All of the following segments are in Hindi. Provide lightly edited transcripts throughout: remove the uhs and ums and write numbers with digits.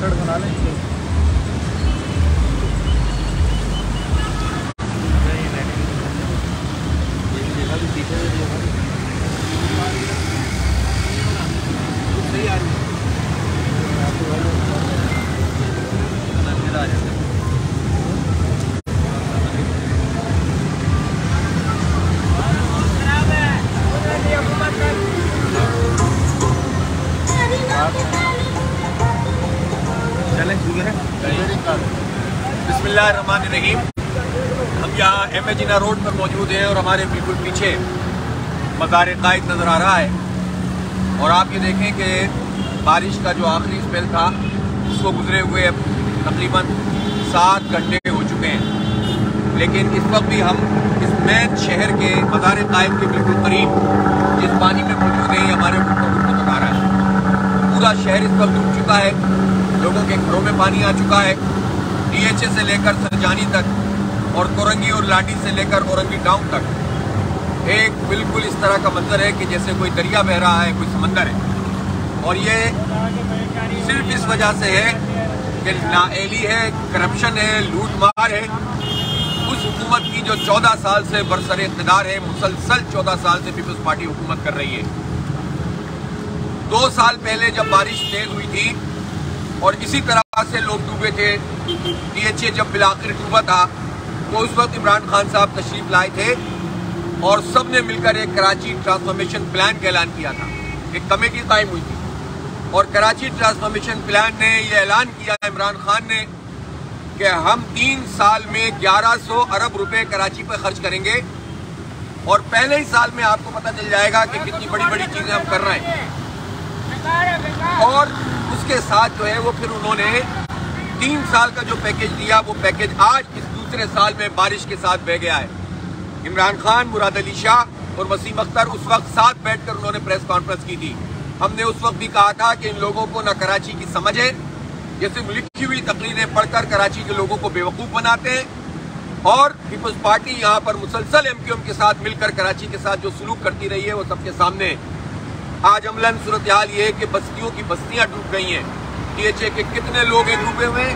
कट बना लें इसको। सही आ रही है। बिस्मिल्लाहिर्रहमानिर्रहीम। हम यहाँ एम.ए. जिन्ना रोड पर मौजूद हैं और हमारे बिल्कुल पीछे मज़ार कायद नज़र आ रहा है। और आप ये देखें कि बारिश का जो आखिरी स्पेल था उसको गुजरे हुए अब तकरीबन 7 घंटे हो चुके हैं, लेकिन इस वक्त भी हम इस मेन शहर के मज़ार कायद के बिल्कुल करीब जिस पानी में मौजूद है हमारे मुल्क नज़र आ रहा है। पूरा शहर इस वक्त डूब चुका है, लोगों के घरों में पानी आ चुका है। DHA से लेकर सरजानी तक और कोरंगी और लाडी से लेकर औरंगी टाउन तक एक बिल्कुल इस तरह का मंजर है कि जैसे कोई दरिया बह रहा है, कोई समंदर है। और ये सिर्फ इस वजह से है कि नाअहली है, करप्शन है, लूट मार है उस हुकूमत की जो 14 साल से बरसर इक़्तिदार है। मुसलसल 14 साल से पीपल्स पार्टी हुकूमत कर रही है। 2 साल पहले जब बारिश तेज हुई थी और इसी तरह से लोग डूबे थे, DHA जब बिलाखिर डूबा था तो उस वक्त इमरान खान साहब तशरीफ लाए थे और सब ने मिलकर एक कराची ट्रांसफॉर्मेशन प्लान का ऐलान किया था। एक कमेटी कायम हुई थी और कराची ट्रांसफॉर्मेशन प्लान ने यह ऐलान किया इमरान खान ने कि हम 3 साल में 1100 अरब रुपए कराची पर खर्च करेंगे और पहले ही साल में आपको पता चल जाएगा कि कितनी बड़ी बड़ी चीजें हम कर रहे हैं। और उसके साथ जो है वो फिर उन्होंने 3 साल का जो पैकेज दिया, वो पैकेज आज इस दूसरे साल में बारिश के साथ बह गया है। इमरान खान, मुराद अली शाह और वसीम अख्तर उस वक्त साथ बैठकर उन्होंने प्रेस कॉन्फ्रेंस की थी। हमने उस वक्त भी कहा था कि इन लोगों को न कराची की समझ है, ये सिर्फ लिखी हुई तकरीरें पढ़कर कराची के लोगों को बेवकूफ बनाते हैं। और पीपल्स पार्टी यहाँ पर मुसलसल MQM के साथ मिलकर कराची के साथ जो सलूक करती रही है वो सबके सामने है। आज अमलन सूरत हाल ये है कि बस्तियों की बस्तियां डूब गई हैं। DHA के कितने लोग हैं डूबे हुए हैं।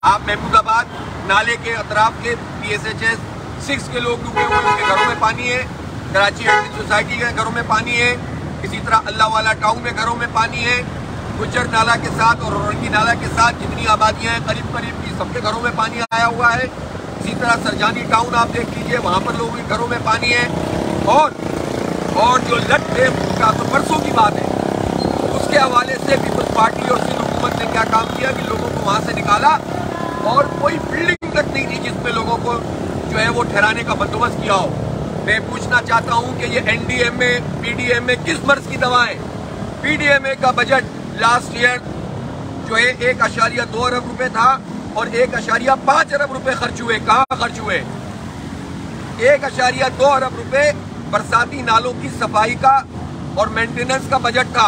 आप महमूदाबाद नाले के अतराफ के PSHS 6 के लोग डूबे हुए, उनके घरों में पानी है। कराची एडमिन सोसाइटी के घरों में पानी है। इसी तरह अल्लाह वाला टाउन में घरों में पानी है। गुज्जर नाला के साथ और औरंगी नाला के साथ जितनी आबादियां हैं करीब करीब की सबके घरों में पानी आया हुआ है। इसी तरह सरजानी टाउन आप देख लीजिए, वहां पर लोगों के घरों में पानी है। और जो लट थे का तो परसों की बात है, उसके हवाले से पीपल्स पार्टी और सिंध हुकूमत ने क्या काम किया कि लोगों को वहां से निकाला और कोई बिल्डिंग तक नहीं थी जिसमें लोगों को जो है वो ठहराने का बंदोबस्त किया हो। मैं पूछना चाहता हूं कि ये NDMA, PDMA किस मर्ज की दवा है। PDMA का बजट लास्ट ईयर जो है 1.2 अरब रुपए था और 1.5 अरब रुपए खर्च हुए। कहाँ खर्च हुए? 1.2 अरब रुपए बरसाती नालों की सफाई का और मेंटेनेंस का बजट था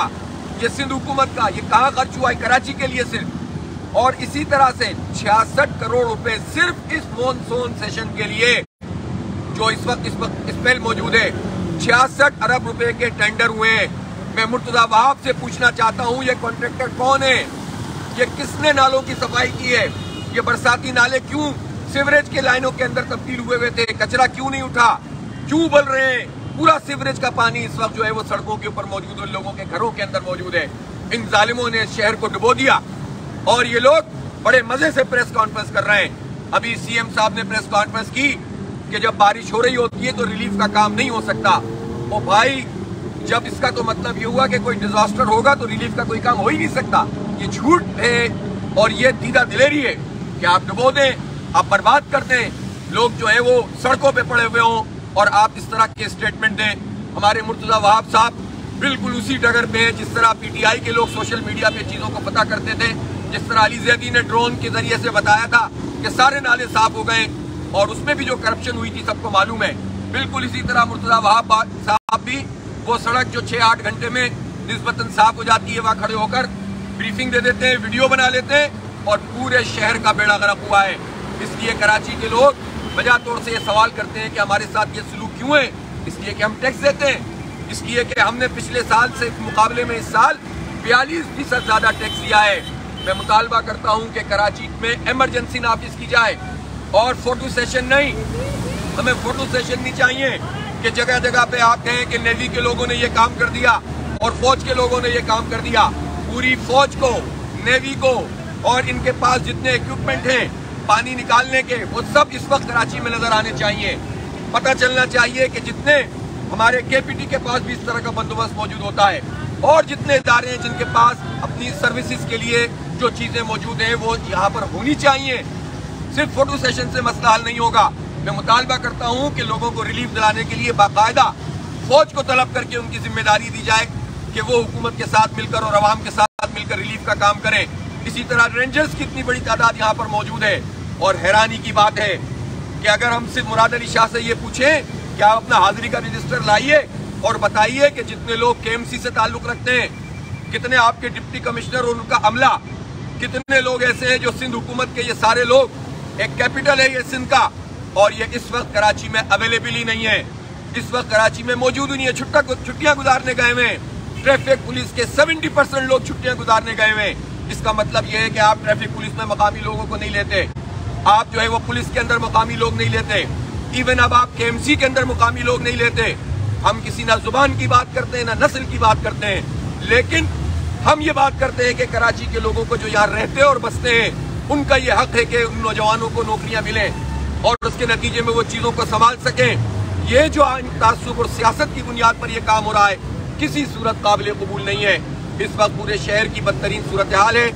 ये सिंध हुकूमत का। ये कहाँ खर्च हुआ है? कराची के लिए सिर्फ। और इसी तरह से 66 करोड़ रुपए सिर्फ इस मॉनसून सेशन के लिए जो इस वक्त स्पेल मौजूद है 66 अरब रुपए के टेंडर हुए हैं। मैं मुर्तजा वहाब से पूछना चाहता हूँ ये कॉन्ट्रैक्टर कौन है? ये किसने नालों की सफाई की है? ये बरसाती नाले क्यों सीवरेज के लाइनों के अंदर तब्दील हुए हुए थे? कचरा क्यों नहीं उठा? क्यों उबल रहे हैं? पूरा सीवरेज का पानी इस वक्त जो है वो सड़कों के ऊपर मौजूद है, लोगों के घरों के अंदर मौजूद है। इन जालिमों ने शहर को डुबो दिया और ये लोग बड़े मजे से प्रेस कॉन्फ्रेंस कर रहे हैं। अभी CM साहब ने प्रेस कॉन्फ्रेंस की कि जब बारिश हो रही होती है तो रिलीफ का काम नहीं हो सकता। ओ भाई, जब इसका तो मतलब ये हुआ कि कोई डिजास्टर होगा तो रिलीफ का कोई काम हो ही नहीं सकता। ये झूठ है और ये दीदा दिलेरी है कि आप डुबो दें, आप बर्बाद कर दें, लोग जो है वो सड़कों पे पड़े हुए हों और आप इस तरह के स्टेटमेंट दें। हमारे मुर्तजा वहाब साहब बिल्कुल उसी डगर पे है जिस तरह PTI के लोग सोशल मीडिया पे चीजों को पता करते थे। जिस तरह अली जैदी ने ड्रोन के जरिए से बताया था कि सारे नाले साफ हो गए और उसमें भी जो करप्शन हुई थी सबको मालूम है। बिल्कुल इसी तरह मुर्तजा वहाब साहब भी वो सड़क जो 6-8 घंटे में निस्बतन साफ हो जाती है वहाँ खड़े होकर ब्रीफिंग दे देते हैं, वीडियो बना लेते हैं और पूरे शहर का बेड़ा गर्क हुआ है। इसलिए कराची के लोग वजह तौर से ये सवाल करते हैं कि हमारे साथ ये सलूक क्यों है। इसलिए कि हम टैक्स देते हैं, इसलिए कि हमने पिछले साल से मुकाबले में इस साल 42% ज्यादा टैक्स दिया है। मैं मुतालबा करता हूँ कि कराची में इमरजेंसी नाफिज की जाए और फोटो सेशन नहीं। हमें फोटो सेशन नहीं चाहिए कि जगह जगह पे आप कहें कि नेवी के लोगों ने ये काम कर दिया और फौज के लोगों ने ये काम कर दिया। पूरी फौज को, नेवी को और इनके पास जितने इक्विपमेंट हैं पानी निकालने के, वो सब इस वक्त कराची में नजर आने चाहिए। पता चलना चाहिए कि जितने हमारे KPT के पास भी इस तरह का बंदोबस्त मौजूद होता है और जितने इदारे हैं जिनके पास अपनी सर्विसेज के लिए जो चीजें मौजूद हैं वो यहाँ पर होनी चाहिए। सिर्फ फोटो सेशन से मसला हल नहीं होगा। मैं मुतालबा करता हूँ कि लोगों को रिलीफ दिलाने के लिए बाकायदा फौज को तलब करके उनकी जिम्मेदारी दी जाए कि वो हुकूमत के साथ मिलकर और अवाम के साथ मिलकर रिलीफ का काम करें। इसी तरह रेंजर्स की इतनी बड़ी तादाद यहाँ पर मौजूद है और हैरानी की बात है कि अगर हम सिर्फ मुराद अली शाह से ये पूछें कि आप अपना हाजिरी का रजिस्टर लाइए और बताइए कि जितने लोग KMC से ताल्लुक रखते हैं, कितने आपके डिप्टी कमिश्नर और उनका अमला, कितने लोग ऐसे हैं जो सिंध हुकूमत के, ये सारे लोग, एक कैपिटल है ये सिंध का और ये इस वक्त कराची में अवेलेबल ही नहीं है। इस वक्त कराची में मौजूद ही नहीं है। छुट्टियां गुजारने गए हुए हैं। ट्रैफिक पुलिस के 70% लोग छुट्टियां गुजारने गए हुए हैं। इसका मतलब यह है कि आप ट्रैफिक पुलिस में मकामी लोगों को नहीं लेते, आप जो है वो पुलिस के अंदर मकामी लोग नहीं लेते, इवन अब आप KMC के अंदर मकामी लोग नहीं लेते। हम किसी ना जुबान की बात करते हैं ना नस्ल की बात करते हैं, लेकिन हम ये बात करते हैं कि कराची के लोगों को जो यहाँ रहते और बसते हैं उनका ये हक है कि उन नौजवानों को नौकरियां मिलें और उसके नतीजे में वो चीजों को संभाल सकें। ये जो तासुब और सियासत की बुनियाद पर यह काम हो रहा है किसी सूरत काबिल कबूल नहीं है। इस वक्त पूरे शहर की बदतरीन सूरत हाल है।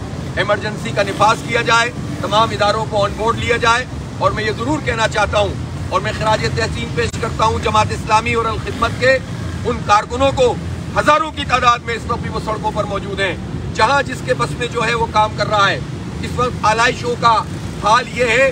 इमरजेंसी का निफाज किया जाए, तमाम इदारों को ऑन बोर्ड लिया जाए और मैं ये जरूर कहना चाहता हूँ और मैं खराज तहसीन पेश करता हूँ जमात इस्लामी और अल खिदमत के उन कारकुनों को, हजारों की तादाद में इस वक्त भी वो सड़कों पर मौजूद हैं, जहाँ जिसके बस में जो है वो काम कर रहा है। इस वक्त आलाइशों का हाल ये है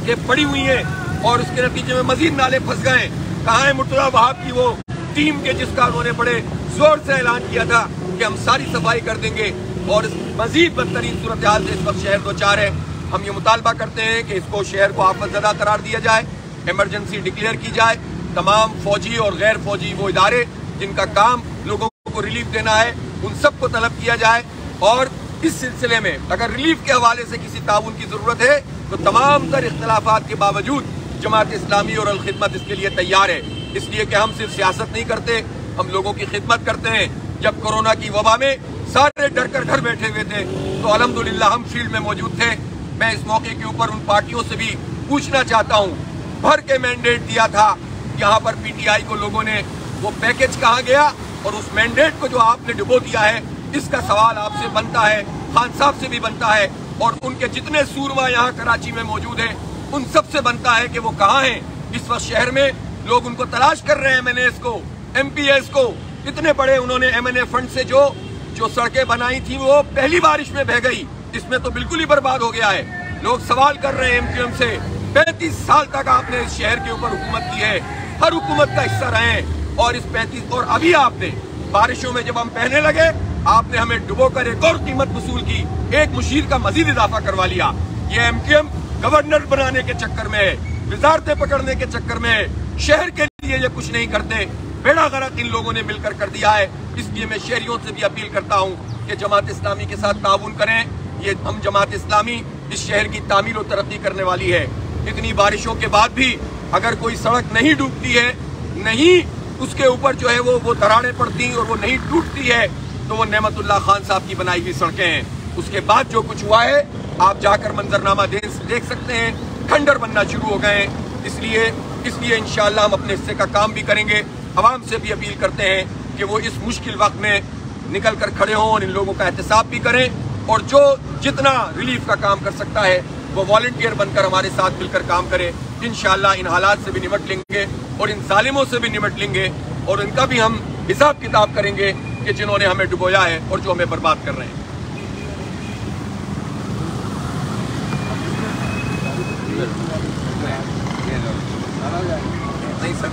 कि पड़ी हुई है और उसके नतीजे में मजीद नाले फंस गए। कहाँ है मुर्तजा वहाब की वो टीम के जिसका उन्होंने बड़े जोर से ऐलान किया था कि हम सारी सफाई कर देंगे और मजीद बदतरीन सूरत हाल से इस वक्त शहर दो चार है। हम ये मुतालबा करते हैं कि इसको शहर को आफतज़दा करार दिया जाए, इमरजेंसी डिक्लेयर की जाए। तमाम फौजी और गैर फौजी वो इदारे जिनका काम लोगों को रिलीफ देना है उन सबको तलब किया जाए और इस सिलसिले में अगर रिलीफ के हवाले से किसी ताउन की जरूरत है तो तमाम तर इख्तलाफात के बावजूद जमात इस्लामी और अल खिदमत इसके लिए तैयार है। इसलिए कि हम सिर्फ सियासत नहीं करते, हम लोगों की खिदमत करते हैं। जब कोरोना की वबा में सारे डर कर घर बैठे हुए थे तो अल्हम्दुलिल्लाह हम फील्ड में मौजूद थे। मैं इस मौके के ऊपर उन पार्टियों से भी पूछना चाहता हूँ, भर के मैंडेट दिया था यहाँ पर PTI को लोगों ने, वो पैकेज कहाँ गया और उस मैंडेट को जो आपने डुबो दिया है इसका सवाल आपसे बनता है, खान साहब से भी बनता है और उनके जितने सूरमा यहाँ कराची में मौजूद हैं उन सब से बनता है कि वो कहाँ हैं। इस वक्त शहर में लोग उनको तलाश कर रहे हैं, MNAs को, MPs को। इतने बड़े उन्होंने MNA फंड से जो सड़कें बनाई थी वो पहली बारिश में बह गई, इसमें तो बिल्कुल ही बर्बाद हो गया है। लोग सवाल कर रहे हैं MQM से, 35 साल तक आपने इस शहर के ऊपर हुकूमत की है, हर हुकूमत का हिस्सा रहे हैं और इस 35 और अभी आपने बारिशों में जब हम पहने लगे आपने हमें डुबो कर एक और कीमत वसूल की, एक मुशीर का मजीद इजाफा करवा लिया। ये MQM गवर्नर बनाने के चक्कर में है, वजारतें पकड़ने के चक्कर में है, शहर के लिए ये कुछ नहीं करते। बेड़ा गर्क इन लोगों ने मिलकर कर दिया है। इसलिए मैं शहरियों से भी अपील करता हूँ कि जमात इस्लामी के साथ ताउन करें। ये हम जमात इस्लामी इस शहर की तामीर और तरक्की करने वाली है। इतनी बारिशों के बाद भी अगर कोई सड़क नहीं डूबती है, नहीं उसके ऊपर जो है वो दरारें पड़ती और वो नहीं टूटती है तो वो नेमतुल्लाह खान साहब की बनाई हुई सड़कें हैं। उसके बाद जो कुछ हुआ है आप जाकर मंजरनामा देख सकते हैं, खंडर बनना शुरू हो गए हैं। इसलिए इंशाअल्लाह हम अपने हिस्से का काम भी करेंगे। अवाम से भी अपील करते हैं कि वो इस मुश्किल वक्त में निकल कर खड़े हों और इन लोगों का एहतसाब भी करें और जो जितना रिलीफ का काम कर सकता है वो वॉलंटियर बनकर हमारे साथ मिलकर काम करे। इंशाअल्लाह इन हालात से भी निपट लेंगे और इन जालिमों से भी निपट लेंगे और इनका भी हम हिसाब किताब करेंगे कि जिन्होंने हमें डुबोया है और जो हमें बर्बाद कर रहे हैं। नहीं सर।